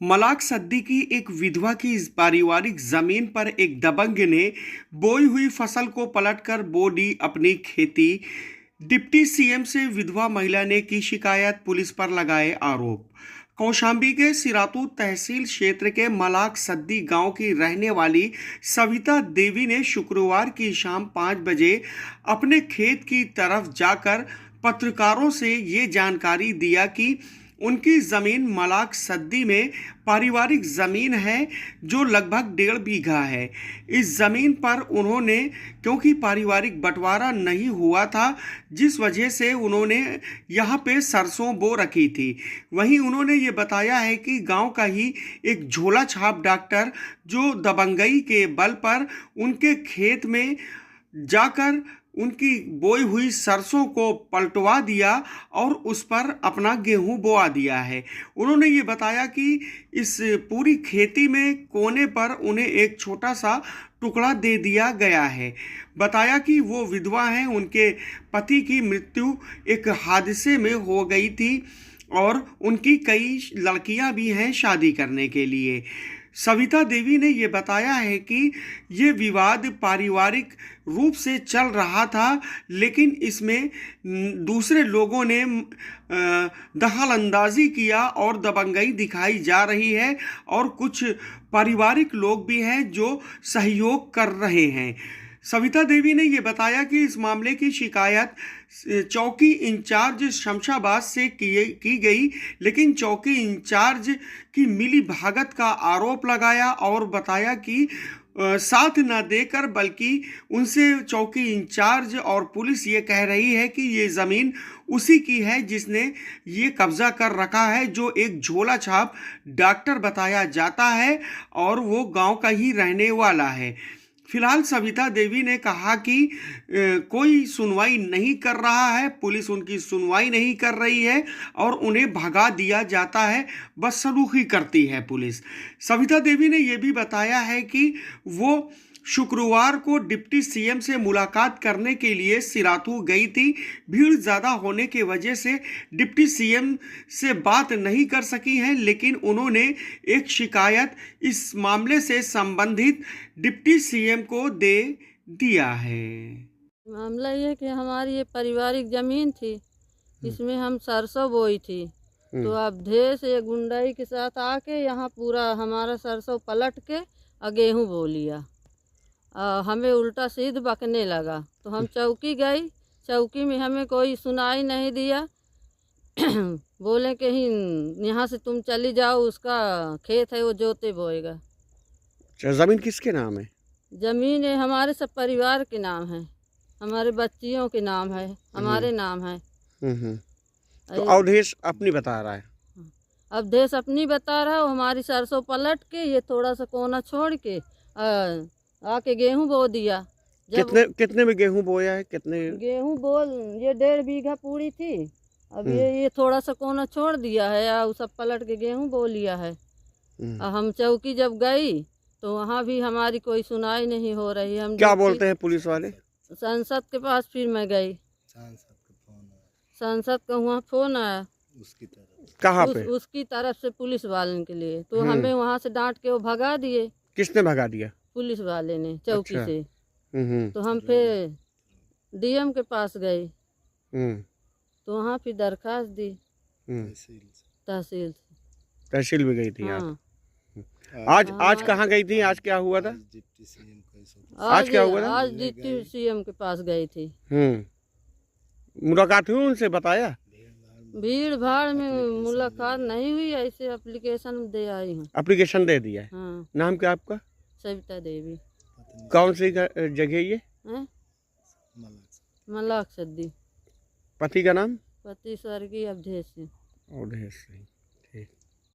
मलाक सद्दी की एक विधवा की इस पारिवारिक जमीन पर एक दबंग ने बोई हुई फसल को पलटकर बो दी अपनी खेती। डिप्टी सीएम से विधवा महिला ने की शिकायत, पुलिस पर लगाए आरोप। कौशाम्बी के सिरातू तहसील क्षेत्र के मलाक सद्दी गांव की रहने वाली सविता देवी ने शुक्रवार की शाम 5 बजे अपने खेत की तरफ जाकर पत्रकारों से ये जानकारी दिया कि उनकी ज़मीन मलाक सद्दी में पारिवारिक ज़मीन है जो लगभग 1.5 बीघा है। इस ज़मीन पर उन्होंने, क्योंकि पारिवारिक बंटवारा नहीं हुआ था, जिस वजह से उन्होंने यहाँ पे सरसों बो रखी थी। वहीं उन्होंने ये बताया है कि गांव का ही एक झोला छाप डॉक्टर जो दबंगई के बल पर उनके खेत में जाकर उनकी बोई हुई सरसों को पलटवा दिया और उस पर अपना गेहूं बोआ दिया है। उन्होंने ये बताया कि इस पूरी खेती में कोने पर उन्हें एक छोटा सा टुकड़ा दे दिया गया है। बताया कि वो विधवा हैं, उनके पति की मृत्यु एक हादसे में हो गई थी और उनकी कई लड़कियां भी हैं शादी करने के लिए। सविता देवी ने ये बताया है कि ये विवाद पारिवारिक रूप से चल रहा था, लेकिन इसमें दूसरे लोगों ने दखल अंदाजी किया और दबंगई दिखाई जा रही है और कुछ पारिवारिक लोग भी हैं जो सहयोग कर रहे हैं। सविता देवी ने यह बताया कि इस मामले की शिकायत चौकी इंचार्ज शमशाबाद से की गई, लेकिन चौकी इंचार्ज की मिली भगत का आरोप लगाया और बताया कि साथ न देकर बल्कि उनसे चौकी इंचार्ज और पुलिस ये कह रही है कि ये ज़मीन उसी की है जिसने ये कब्जा कर रखा है, जो एक झोला छाप डॉक्टर बताया जाता है और वो गांव का ही रहने वाला है। फिलहाल सविता देवी ने कहा कि कोई सुनवाई नहीं कर रहा है, पुलिस उनकी सुनवाई नहीं कर रही है और उन्हें भगा दिया जाता है, बदसलूकी करती है पुलिस। सविता देवी ने यह भी बताया है कि वो शुक्रवार को डिप्टी सीएम से मुलाकात करने के लिए सिराथू गई थी। भीड़ ज़्यादा होने की वजह से डिप्टी सीएम से बात नहीं कर सकी हैं, लेकिन उन्होंने एक शिकायत इस मामले से संबंधित डिप्टी सीएम को दे दिया है। मामला ये कि हमारी ये पारिवारिक ज़मीन थी, इसमें हम सरसों बोई थी, तो अब ढेर से गुंडाई के साथ आके यहाँ पूरा हमारा सरसों पलट के गेहूँ बो लिया। हमें उल्टा सीध बकने लगा, तो हम चौकी गई। चौकी में हमें कोई सुनाई नहीं दिया। बोले कि ही यहाँ से तुम चली जाओ, उसका खेत है वो जोते बोएगा। ज़मीन किसके नाम है? ज़मीन है हमारे सब परिवार के नाम है, हमारे बच्चियों के नाम है, हमारे नाम है। तो अवधेश अपनी बता रहा है। अवधेश अपनी बता रहा है। हमारी सरसों पलट के ये थोड़ा सा कोना छोड़ के आके गेहूं बो दिया। कितने में गेहूं बोया है? कितने गेहूं बोल, ये 1.5 बीघा पूरी थी। अब ये थोड़ा सा कोना छोड़ दिया है और सब पलट के गेहूं बो लिया है। हम चौकी जब गई तो वहाँ भी हमारी कोई सुनाई नहीं हो रही। हम क्या बोलते हैं पुलिस वाले? सांसद के पास फिर मैं गई, सांसद का वहाँ फोन आया कहाँ पे? उसकी तरफ से पुलिस वालों के लिए, तो हमें वहाँ से डांट के वो भगा दिए। किसने भगा दिया? पुलिस वाले ने चौकी अच्छा। से। तो हम फिर डीएम के पास गए, तो वहाँ फिर दरखास्त दी तहसील में गई थी। हाँ। आज कहाँ गई थी? आज क्या हुआ था? आज क्या हुआ था? आज डिप्टी सीएम के पास गई थी। मुलाकात हुई उनसे? बताया? भीड़ भाड़ में मुलाकात नहीं हुई, ऐसे एप्लीकेशन दे आई हूँ। एप्लीकेशन दे दिया है। हाँ। नाम क्या आपका? सविता देवी। कौन सी जगह ये? मलाक सद्दी। पति का नाम? पति स्वर्गीय अवधेश सिंह। अवधेश सिंह।